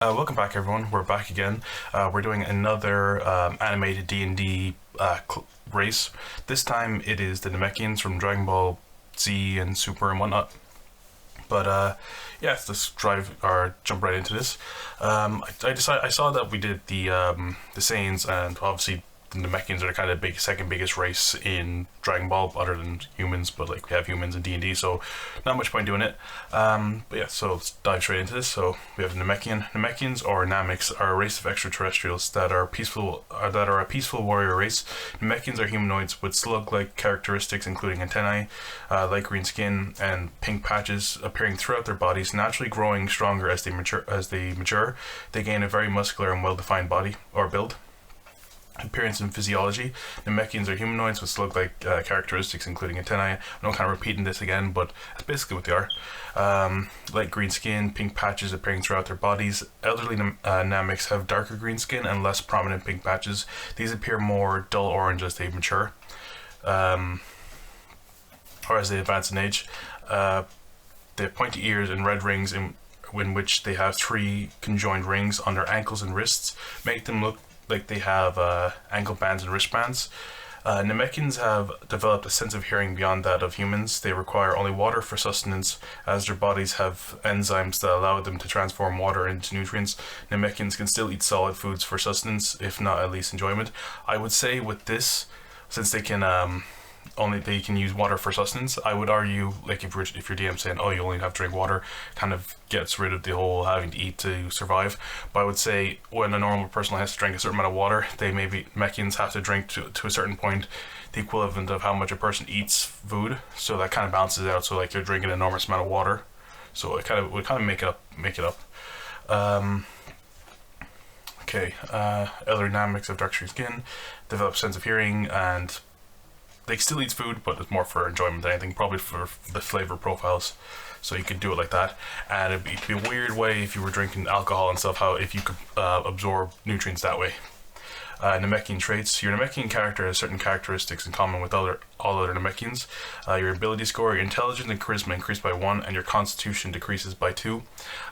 Welcome back, everyone. We're back again. We're doing another animated D&D race. This time it is the Namekians from Dragon Ball Z and Super and whatnot. But yeah, let's jump right into this. I saw that we did the Saiyans, and obviously the Namekians are the kind of second biggest race in Dragon Ball, other than humans. But like we have humans in D&D, so not much point doing it. But yeah, so let's dive straight into this. So we have Namekians, or Nameks, are a race of extraterrestrials that are a peaceful warrior race. Namekians are humanoids with slug-like characteristics, including antennae, light green skin, and pink patches appearing throughout their bodies, naturally growing stronger as they mature. They gain a very muscular and well-defined body or build. Appearance and physiology. Namekians are humanoids with slug-like characteristics, including antennae. I'm not kind of repeating this again, but that's basically what they are. Light green skin, pink patches appearing throughout their bodies. Elderly Nameks have darker green skin and less prominent pink patches. These appear more dull orange as they mature, or as they advance in age. They have pointy ears and red rings in which they have 3 conjoined rings on their ankles and wrists, make them look like they have ankle bands and wristbands. Namekians have developed a sense of hearing beyond that of humans. They require only water for sustenance, as their bodies have enzymes that allow them to transform water into nutrients. Namekians can still eat solid foods for sustenance, if not at least enjoyment. I would say with this, since they can they can use water for sustenance, I would argue, like if your DM saying, oh, you only have to drink water, kind of gets rid of the whole having to eat to survive. But I would say when a normal person has to drink a certain amount of water, Namekians have to drink to a certain point the equivalent of how much a person eats food. So that kind of balances out. So like you're drinking an enormous amount of water, so it would kind of make it up. Elderly Nameks have dark skin, develop sense of hearing, and they still eat food, but it's more for enjoyment than anything, probably for the flavor profiles. So you could do it like that. And it'd be a weird way if you were drinking alcohol and stuff, if you could absorb nutrients that way. Namekian traits. Your Namekian character has certain characteristics in common with all other Namekians. Your ability score, your intelligence and charisma increase by 1, and your constitution decreases by 2.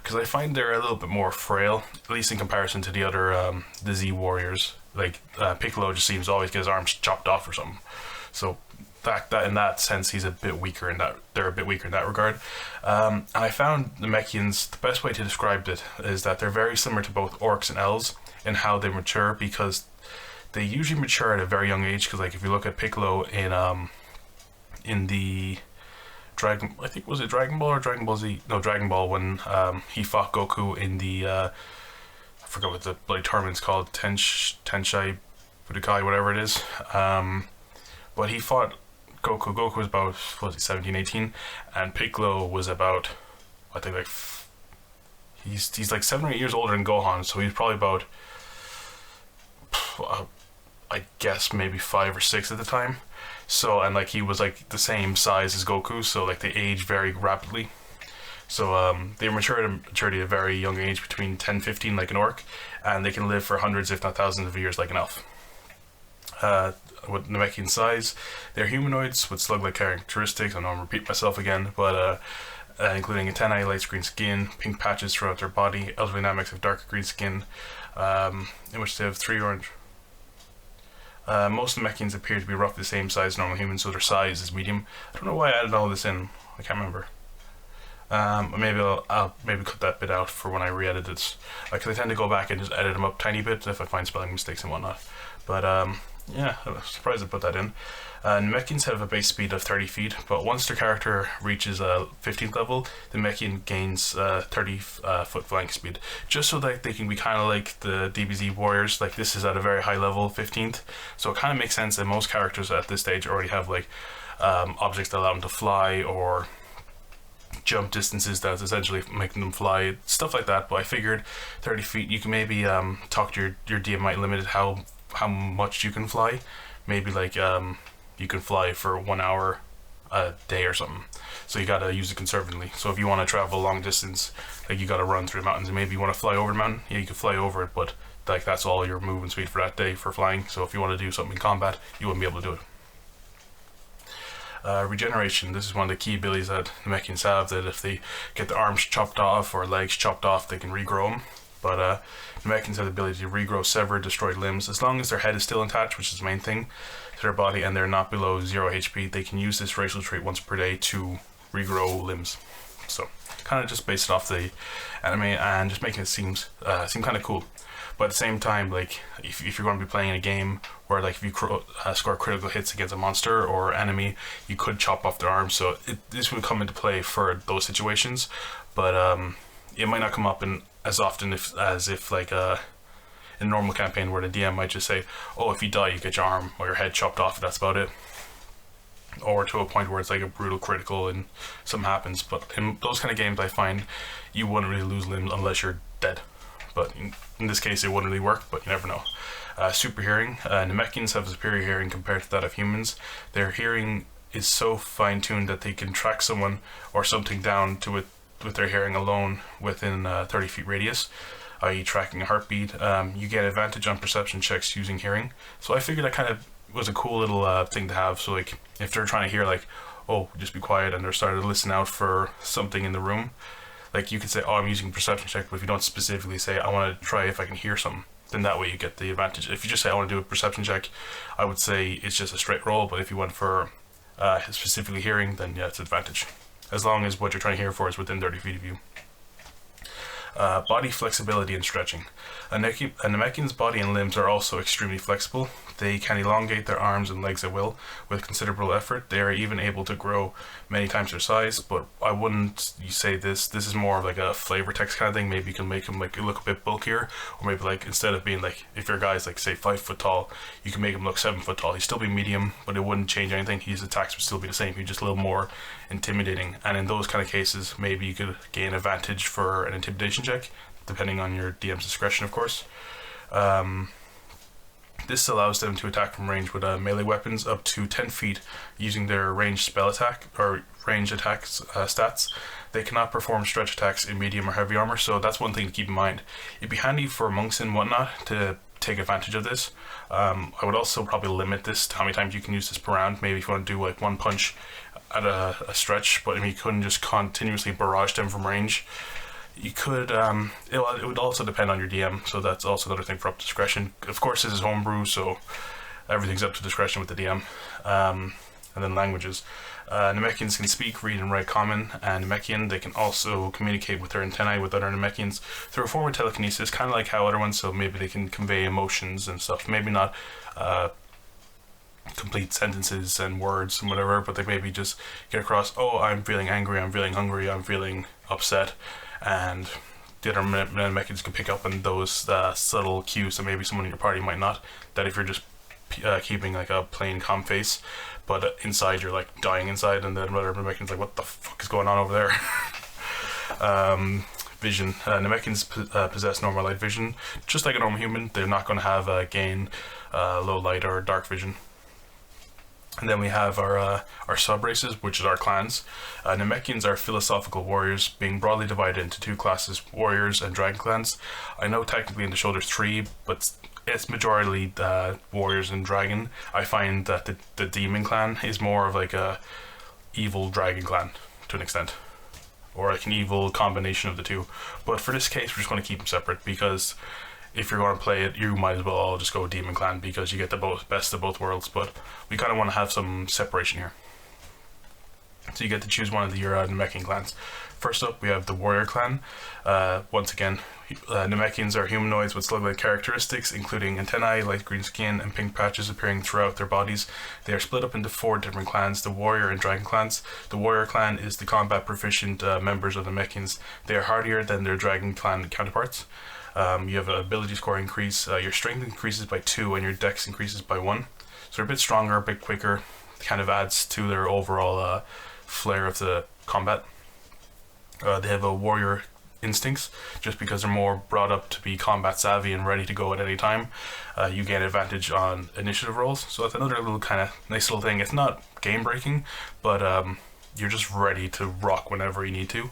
Because I find they're a little bit more frail, at least in comparison to the other the Z warriors. Like Piccolo just seems to always get his arms chopped off or something. So that in that sense, he's a bit weaker in that. They're a bit weaker in that regard. And I found Namekians, the best way to describe it is that they're very similar to both orcs and elves in how they mature, because they usually mature at a very young age. Because like if you look at Piccolo in the Dragon, I think was it Dragon Ball or Dragon Ball Z? No, Dragon Ball, when he fought Goku in the I forgot what the bloody tournament's called, Tenshai Budokai, whatever it is. But he fought Goku. Goku was about, 17, 18, and Piccolo was about, I think like, he's like 7 or 8 years older than Gohan, so he's probably about, I guess maybe 5 or 6 at the time. So, and like he was like the same size as Goku, so like they age very rapidly. So they mature at a very young age, between 10 15 like an orc, and they can live for hundreds if not thousands of years like an elf. With Namekian size, they're humanoids with slug-like characteristics. I know I'm repeating myself again, but including antennae, light green skin, pink patches throughout their body. Elderly Nameks have darker green skin, in which they have 3 orange. Most Namekians appear to be roughly the same size as normal humans, so their size is medium. I don't know why I added all this in. I can't remember. Maybe I'll maybe cut that bit out for when I re-edit it. Because I tend to go back and just edit them up tiny bit if I find spelling mistakes and whatnot. But yeah, I was surprised I put that in. Namekians have a base speed of 30 feet, but once their character reaches 15th level, the Namekian gains 30 foot flying speed, just so that they can be kind of like the DBZ warriors. Like this is at a very high level, 15th, so it kind of makes sense that most characters at this stage already have like objects that allow them to fly, or jump distances that's essentially making them fly, stuff like that. But I figured 30 feet, you can maybe talk to your DM, might limit it how much you can fly. Maybe like you can fly for 1 hour a day or something, so you gotta use it conservatively. So if you want to travel a long distance, like you gotta run through the mountains, and maybe you want to fly over the mountain, yeah, you can fly over it, but like that's all your movement speed for that day for flying. So if you want to do something in combat, you wouldn't be able to do it. Regeneration. This is one of the key abilities that Namekians have, that if they get their arms chopped off or legs chopped off, they can regrow them. But Namekians have the ability to regrow severed, destroyed limbs. As long as their head is still attached, which is the main thing, to their body, and they're not below 0 HP, they can use this racial trait once per day to regrow limbs. So, kind of just based it off the anime and just making it seem kind of cool. But at the same time, like, if you're going to be playing in a game where, like, if you score critical hits against a monster or enemy, you could chop off their arms. So this would come into play for those situations. But it might not come up in as often as if like in a normal campaign where the DM might just say, oh, if you die, you get your arm or your head chopped off, that's about it. Or to a point where it's like a brutal critical and something happens. But in those kind of games, I find you wouldn't really lose limbs unless you're dead. But in this case, it wouldn't really work, but you never know. Super hearing. Namekians have superior hearing compared to that of humans. Their hearing is so fine-tuned that they can track someone or something down to it with their hearing alone within 30 feet radius, i.e. tracking a heartbeat. You get advantage on perception checks using hearing. So I figured that kind of was a cool little thing to have. So like if they're trying to hear like, oh, just be quiet, and they're starting to listen out for something in the room, like you could say, oh, I'm using perception check, but if you don't specifically say, I want to try if I can hear something, then that way you get the advantage. If you just say, I want to do a perception check, I would say it's just a straight roll, but if you went for specifically hearing, then yeah, it's advantage. As long as what you're trying to hear for is within 30 feet of you. Body flexibility and stretching. A Namekian's body and limbs are also extremely flexible. They can elongate their arms and legs at will with considerable effort. They are even able to grow many times their size, but I wouldn't say this is more of like a flavor text kind of thing. Maybe you can make them like look a bit bulkier, or maybe like instead of being like, if your guy's like say 5 foot tall, you can make him look 7 foot tall. He'd still be medium, but it wouldn't change anything. His attacks would still be the same. He's just a little more intimidating, and in those kind of cases, maybe you could gain advantage for an intimidation check, depending on your DM's discretion, of course. This allows them to attack from range with melee weapons up to 10 feet using their ranged spell attack or range attacks stats. They cannot perform stretch attacks in medium or heavy armor, so that's one thing to keep in mind. It'd be handy for monks and whatnot to take advantage of this. I would also probably limit this to how many times you can use this per round. Maybe if you want to do like one punch at a stretch, but I mean, you couldn't just continuously barrage them from range. You could, it would also depend on your DM, so that's also another thing for up to discretion. Of course, this is homebrew, so everything's up to discretion with the DM. And then languages. Namekians can speak, read, and write Common and Namekian. They can also communicate with their antennae with other Namekians through a form of telekinesis, kind of like how other ones, so maybe they can convey emotions and stuff. Maybe not complete sentences and words and whatever, but they maybe just get across, oh, I'm feeling angry, I'm feeling hungry, I'm feeling upset. And the other Namekians can pick up on those subtle cues that maybe someone in your party might not. That if you're just keeping like a plain calm face, but inside you're like dying inside, and then other Namekians like, what the fuck is going on over there? Vision. Namekians possess normal light vision, just like a normal human. They're not going to have gain low light or dark vision. And then we have our sub-races, which is our clans. Namekians are philosophical warriors, being broadly divided into two classes, warriors and dragon clans. I know technically in the show there's 3, but it's majority warriors and dragon. I find that the demon clan is more of like a evil dragon clan, to an extent. Or like an evil combination of the two. But for this case, we're just going to keep them separate, because if you're going to play it, you might as well all just go Demon Clan, because you get the best of both worlds, but we kind of want to have some separation here. So you get to choose one of your Namekian clans. First up, we have the Warrior Clan. Once again, Namekians are humanoids with slug-like characteristics, including antennae, light green skin, and pink patches appearing throughout their bodies. They are split up into 4 different clans, the Warrior and Dragon clans. The Warrior Clan is the combat proficient members of the Namekians. They are hardier than their Dragon Clan counterparts. You have an ability score increase, your strength increases by 2 and your dex increases by 1. So they're a bit stronger, a bit quicker, kind of adds to their overall flair of the combat. They have a warrior instincts, just because they're more brought up to be combat savvy and ready to go at any time. You gain advantage on initiative rolls, so that's another little kind of nice little thing. It's not game breaking, but you're just ready to rock whenever you need to.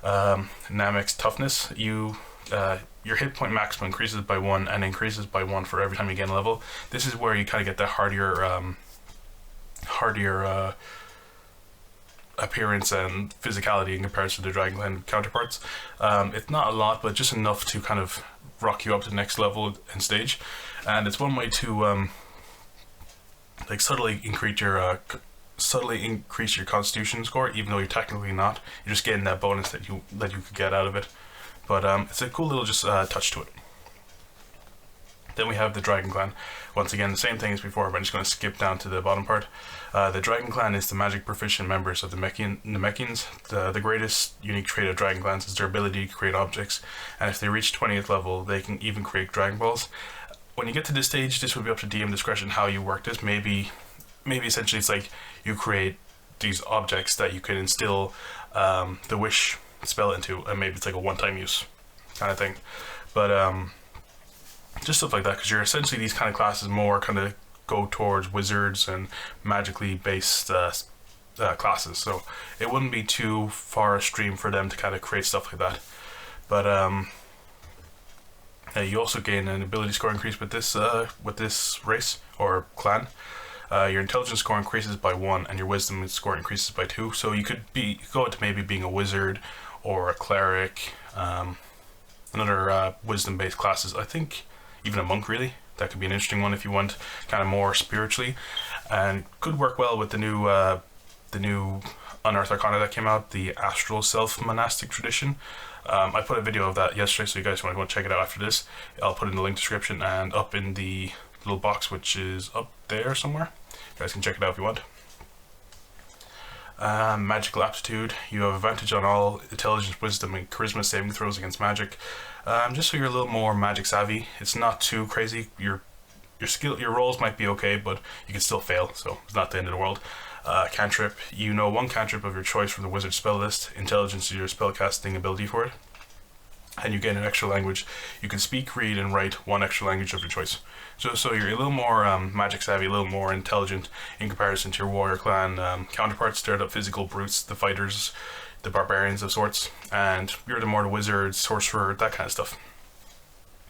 Namek's Toughness, your hit point maximum increases by 1 and increases by 1 for every time you gain a level. This is where you kind of get the hardier appearance and physicality in comparison to Dragon Clan counterparts. It's not a lot, but just enough to kind of rock you up to the next level and stage. And it's one way to like subtly increase your Constitution score, even though you're technically not. You're just getting that bonus that you could get out of it. But it's a cool little just touch to it. Then we have the Dragon Clan. Once again, the same thing as before, but I'm just going to skip down to the bottom part. The Dragon Clan is the magic proficient members of the Namekians. The greatest unique trait of Dragon Clans is their ability to create objects, and if they reach 20th level, they can even create Dragon Balls. When you get to this stage, this would be up to DM discretion how you work this. Maybe essentially it's like you create these objects that you can instill the wish spell into, and maybe it's like a one-time use kind of thing. But just stuff like that, because you're essentially, these kind of classes more kind of go towards wizards and magically based classes, so it wouldn't be too far a stream for them to kind of create stuff like that. But you also gain an ability score increase with this race or clan. Your intelligence score increases by 1 and your wisdom score increases by 2, so you could go into maybe being a wizard or a cleric, another wisdom based classes. I think even a monk, really. That could be an interesting one if you want kind of more spiritually, and could work well with the new Unearthed Arcana that came out, the Astral Self Monastic Tradition. I put a video of that yesterday, so you guys want to go and check it out after this. I'll put it in the link description and up in the little box, which is up there somewhere. You guys can check it out if you want. Magical Aptitude. You have advantage on all intelligence, wisdom, and charisma saving throws against magic. Just so you're a little more magic savvy. It's not too crazy. Your rolls might be okay, but you can still fail, so it's not the end of the world. Cantrip. You know one cantrip of your choice from the wizard spell list. Intelligence is your spellcasting ability for it. And you gain an extra language. You can speak, read, and write one extra language of your choice. So you're a little more magic savvy, a little more intelligent in comparison to your warrior clan counterparts. They're the physical brutes, the fighters, the barbarians of sorts, and you're the more the wizard, sorcerer, that kind of stuff.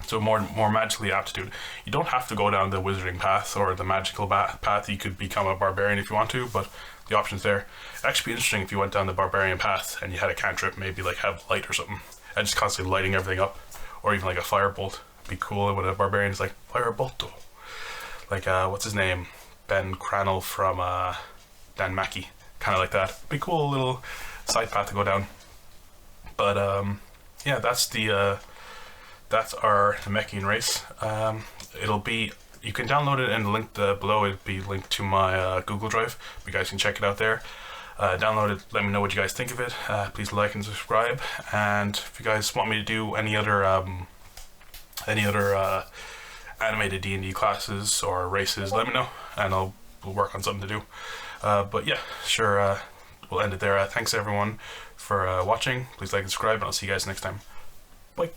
So more magically aptitude. You don't have to go down the wizarding path or the magical path. You could become a barbarian if you want to, but the option's there. It'd actually be interesting if you went down the barbarian path and you had a cantrip, maybe like have light or something, and just constantly lighting everything up, or even like a firebolt. It'd be cool when a barbarian is like firebolto, like what's his name, Ben Crannell from Dan Mackey, kind of like that. It'd be cool little side path to go down. But yeah, that's our Namekian Race. You can download it and the link below. It'll be linked to my Google Drive. You guys can check it out there. Download it. Let me know what you guys think of it. Please like and subscribe. And if you guys want me to do any other animated D&D classes or races, let me know, and we'll work on something to do. But yeah, sure. We'll end it there. Thanks everyone for watching. Please like and subscribe, and I'll see you guys next time. Bye.